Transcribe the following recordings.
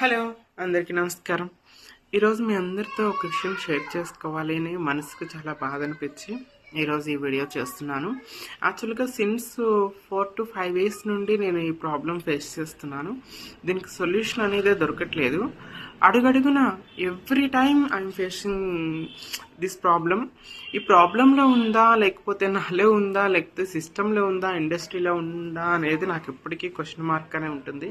Hello, అందరికీ నమస్కారం. ఈరోజు మీ అందరితో ఒక విషయం షేర్ చేసుకోవాలి అని మనసుకు చాలా బాధ అనిపించి ఈరోజు ఈ వీడియో చేస్తున్నాను. యాక్చువల్గా సిన్స్ 4 to 5 years నుండి నేను ఈ ప్రాబ్లం ఫేస్ చేస్తున్నాను. దీనికి సొల్యూషన్ అనేది దొరకట్లేదు. అడుగడుగున every time I'm facing this problem. ఈ ప్రాబ్లంలో ఉందా, లేకపోతే నాలో ఉందా, లేకపోతే సిస్టంలో ఉందా, ఇండస్ట్రీలో ఉందా అనేది నాకు ఎప్పటికీ క్వశ్చన్ మార్క్ అనే ఉంటుంది.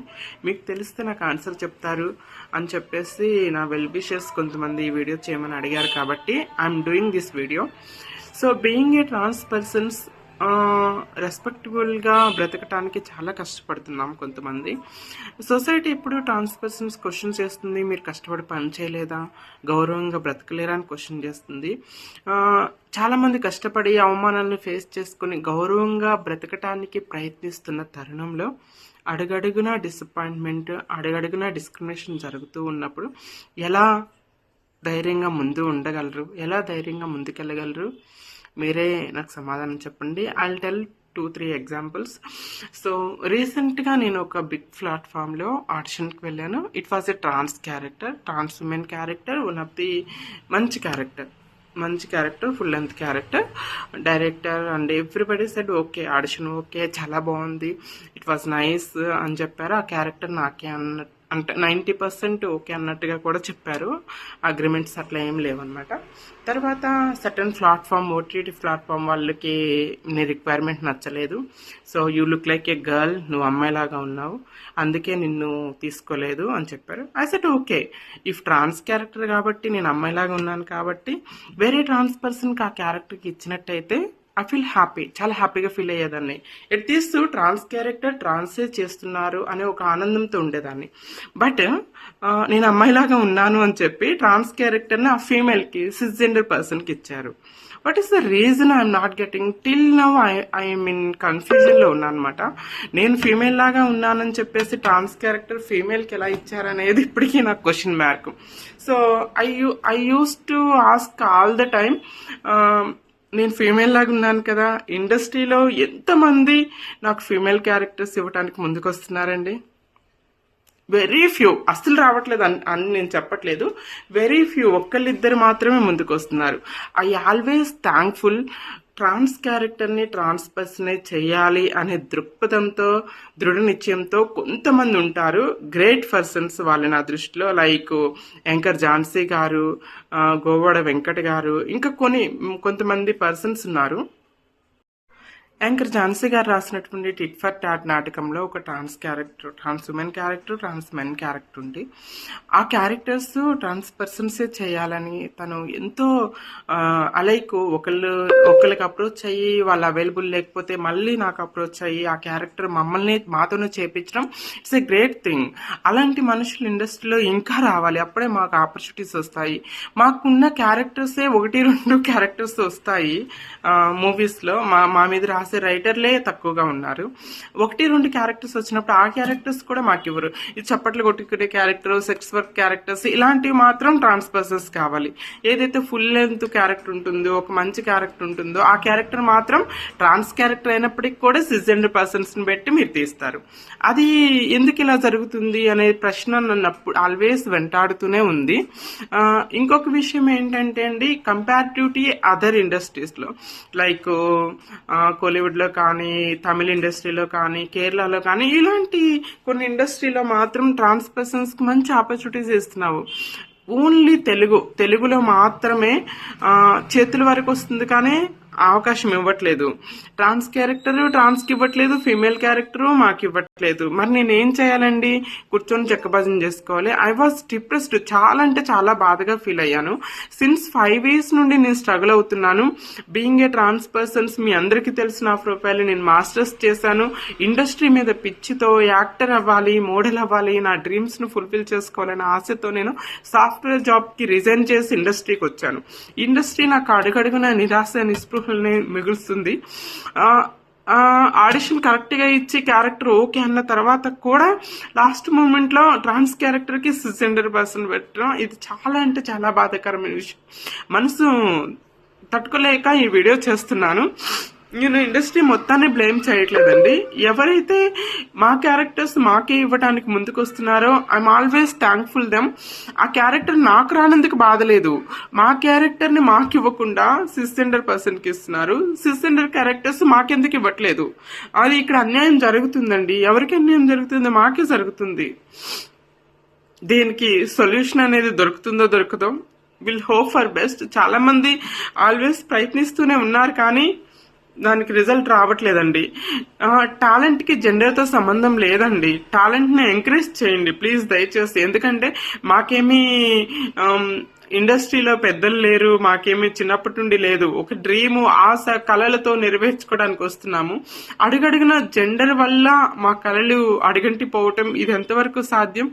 మీకు తెలిస్తే నాకు ఆన్సర్ చెప్తారు అని చెప్పేసి నా వెల్ విషర్స్ కొంతమంది ఈ వీడియో చేయమని అడిగారు కాబట్టి I'm doing this video. So being a trans persons రెస్పెక్టబుల్గా బ్రతకటానికి చాలా కష్టపడుతున్నాం. కొంతమంది సొసైటీ ఇప్పుడు ట్రాన్స్ పర్సన్స్ క్వశ్చన్ చేస్తుంది, మీరు కష్టపడి పని చేయలేదా, గౌరవంగా బ్రతకలేరా అని క్వశ్చన్ చేస్తుంది. చాలామంది కష్టపడి అవమానాలను ఫేస్ చేసుకుని గౌరవంగా బ్రతకటానికి ప్రయత్నిస్తున్న తరుణంలో అడుగడుగునా డిసప్పాయింట్మెంట్, అడుగడుగునా డిస్క్రిమినేషన్ జరుగుతూ ఉన్నప్పుడు ఎలా ధైర్యంగా ముందు ఉండగలరు, ఎలా ధైర్యంగా ముందుకెళ్ళగలరు? మీరే నాకు సమాధానం చెప్పండి. I'll tell 2-3 examples. సో రీసెంట్గా నేను ఒక బిగ్ ప్లాట్ఫామ్లో ఆడిషన్కి వెళ్ళాను. It was a trans character, trans women character, one of the మంచి character, full length character. Director and everybody said okay, audition okay, చాలా బాగుంది, ఇట్ వాజ్ నైస్ అని చెప్పారు. ఆ క్యారెక్టర్ నాకే అన్నట్టు, అంటే 90% ఓకే అన్నట్టుగా కూడా చెప్పారు. అగ్రిమెంట్స్ అట్లా ఏం లేవన్నమాట. తర్వాత సర్టన్ ప్లాట్ఫామ్, ఓటీటీ ప్లాట్ఫామ్ వాళ్ళకి నీ రిక్వైర్మెంట్ నచ్చలేదు. So you look like a girl, నువ్వు అమ్మాయిలాగా ఉన్నావు, అందుకే నిన్ను తీసుకోలేదు అని చెప్పారు. I said okay, if trans character కాబట్టి నేను అమ్మాయిలాగా ఉన్నాను కాబట్టి వేరే ట్రాన్స్ పర్సన్కి ఆ క్యారెక్టర్కి ఇచ్చినట్టయితే ఐ ఫీల్ హ్యాపీ, చాలా హ్యాపీగా ఫీల్ అయ్యేదాన్ని. ఎట్లీస్ట్ ట్రాన్స్ క్యారెక్టర్ ట్రాన్సే చేస్తున్నారు అనే ఒక ఆనందంతో ఉండేదాన్ని. బట్ నేను అమ్మాయిలాగా ఉన్నాను అని చెప్పి ట్రాన్స్ క్యారెక్టర్ని ఆ ఫీమేల్కి, సిస్జెండర్ పర్సన్కి ఇచ్చారు. What is the reason I'm not getting till now? I'm in కన్ఫ్యూజన్లో ఉన్నాను అనమాట. నేను ఫీమేల్ లాగా ఉన్నానని చెప్పేసి ట్రాన్స్ క్యారెక్టర్ ఫీమేల్కి ఎలా ఇచ్చారనేది ఇప్పటికీ నాకు question mark. So I use to ask all the time, నేను ఫీమేల్ లాగా ఉన్నాను కదా, ఇండస్ట్రీలో ఎంతమంది నాకు ఫీమేల్ క్యారెక్టర్స్ ఇవ్వడానికి ముందుకు వస్తున్నారండి? వెరీ ఫ్యూ, అస్సలు రావట్లేదు అని నేను చెప్పట్లేదు, వెరీ ఫ్యూ, ఒక్కళ్ళిద్దరు మాత్రమే ముందుకు వస్తున్నారు. I always thankful. ట్రాన్స్ క్యారెక్టర్ని ట్రాన్స్ పర్సనే చేయాలి అనే దృక్పథంతో, దృఢ నిశ్చయంతో కొంతమంది ఉంటారు, గ్రేట్ పర్సన్స్ వాళ్ళు నా దృష్టిలో. లైక్ యాంకర్ ఝాన్సీ గారు, గోవాడ వెంకట్ గారు, ఇంకా కొంతమంది పర్సన్స్ ఉన్నారు. యాంకర్ ఝాన్సీ గారు రాసినటువంటి టిట్ ఫర్ టాట్ నాటకంలో ఒక trans character, trans women character, trans men character ఉంది. ఆ క్యారెక్టర్స్ ట్రాన్స్ పర్సన్సే చేయాలని తను ఎంతో అలైక్ ఒకళ్ళకి అప్రోచ్ అయ్యి వాళ్ళు అవైలబుల్ లేకపోతే మళ్ళీ నాకు అప్రోచ్ అయ్యి ఆ క్యారెక్టర్ మాతోనే చేపించడం, ఇట్స్ ఎ గ్రేట్ థింగ్. అలాంటి మనుషులు ఇండస్ట్రీలో ఇంకా రావాలి, అప్పుడే మాకు ఆపర్చునిటీస్ వస్తాయి. మాకున్న క్యారెక్టర్సే 1-2 క్యారెక్టర్స్ వస్తాయి మూవీస్లో. మా మీద రాసే రైటర్లే తక్కువగా ఉన్నారు. 1-2 క్యారెక్టర్స్ వచ్చినప్పుడు ఆ క్యారెక్టర్స్ కూడా మాకు ఇవ్వరు. ఇది చప్పట్లు కొట్టుకునే క్యారెక్టర్, సెక్స్ వర్క్ క్యారెక్టర్స్, ఇలాంటివి మాత్రం ట్రాన్స్ పర్సన్స్ కావాలి. ఏదైతే ఫుల్ లెంత్ క్యారెక్టర్ ఉంటుందో, ఒక మంచి క్యారెక్టర్ ఉంటుందో, ఆ క్యారెక్టర్ మాత్రం ట్రాన్స్ క్యారెక్టర్ అయినప్పటికీ కూడా సిస్జెండర్ పర్సన్స్ ని పెట్టి మీరు తీస్తారు. అది ఎందుకు ఇలా జరుగుతుంది అనే ప్రశ్న నన్ను ఆల్వేస్ వెంటాడుతూనే ఉంది. ఇంకొక విషయం ఏంటంటే అండి, కంపారిటివ్టీ అదర్ ఇండస్ట్రీస్ లో, లైక్ కోలీవుడ్ లో కానీ, తమిళ ఇండస్ట్రీలో కానీ, కేరళలో కానీ, ఇలాంటి కొన్ని ఇండస్ట్రీలో మాత్రం ట్రాన్స్ పర్సన్స్ కి మంచి ఆపర్చునిటీస్ ఇస్తున్నావు. ఓన్లీ తెలుగులో మాత్రమే చేతుల వరకు వస్తుంది కానీ అవకాశం ఇవ్వట్లేదు. ట్రాన్స్ క్యారెక్టర్ ట్రాన్స్కి ఇవ్వట్లేదు, ఫీమేల్ క్యారెక్టర్ మాకు ఇవ్వట్లేదు. మరి నేనేం చేయాలండి? కూర్చొని చెక్కభజన చేసుకోవాలి. ఐ వాజ్ డిప్రెస్డ్, చాలా అంటే చాలా బాధగా ఫీల్ అయ్యాను. సిన్స్ 5 years నుండి నేను స్ట్రగుల్ అవుతున్నాను. బీయింగ్ ఏ ట్రాన్స్ పర్సన్స్, మీ అందరికీ తెలిసిన నా ప్రొఫైల్, నేను మాస్టర్స్ చేశాను. ఇండస్ట్రీ మీద పిచ్చితో యాక్టర్ అవ్వాలి, మోడల్ అవ్వాలి, నా డ్రీమ్స్ ను ఫుల్ఫిల్ చేసుకోవాలనే ఆశతో నేను సాఫ్ట్వేర్ జాబ్ కి రిజైన్ చేసి ఇండస్ట్రీకి వచ్చాను. ఇండస్ట్రీ నాకు అడుగడుగున నిరాశ, నిస్పృహ మిగులుస్తుంది. ఆడిషన్ కరెక్ట్ గా ఇచ్చి క్యారెక్టర్ ఓకే అన్న తర్వాత కూడా లాస్ట్ మూమెంట్ లో ట్రాన్స్ క్యారెక్టర్ కి సిస్జెండర్ పర్సన్ పెట్టడం, ఇది చాలా అంటే చాలా బాధాకరమైన విషయం. మనసు తట్టుకోలేక ఈ వీడియో చేస్తున్నాను. నేను ఇండస్ట్రీ మొత్తాన్ని బ్లేమ్ చేయట్లేదండి. ఎవరైతే మా క్యారెక్టర్స్ మాకే ఇవ్వడానికి ముందుకు వస్తున్నారో ఐఎమ్ ఆల్వేస్ థ్యాంక్ఫుల్ దెమ్. ఆ క్యారెక్టర్ నాకు రానందుకు బాధలేదు. మా క్యారెక్టర్ ని మాకు ఇవ్వకుండా సిస్జెండర్ పర్సన్ కి ఇస్తున్నారు. సిస్జెండర్ క్యారెక్టర్స్ మాకెందుకు ఇవ్వట్లేదు? అది ఇక్కడ అన్యాయం జరుగుతుందండి. ఎవరికి అన్యాయం జరుగుతుందో మాకే జరుగుతుంది. దీనికి సొల్యూషన్ అనేది దొరుకుతుందో దొరకదో విల్ హోప్ ఫర్ బెస్ట్. చాలా మంది ఆల్వేస్ ప్రయత్నిస్తూనే ఉన్నారు, కానీ దానికి రిజల్ట్ రావట్లేదండి. టాలెంట్ కి జెండర్ తో సంబంధం లేదండి. టాలెంట్ ని ఎంకరేజ్ చేయండి ప్లీజ్, దయచేసి. ఎందుకంటే మాకేమీ ఇండస్ట్రీలో పెద్దలు లేరు, మాకేమీ చిన్నప్పటి నుండి లేదు. ఒక డ్రీము, ఆశ, కళలతో నెరవేర్చుకోవడానికి వస్తున్నాము. అడుగడుగున జెండర్ వల్ల మా కళలు అడుగంటి పోవటం ఇది ఎంతవరకు సాధ్యం?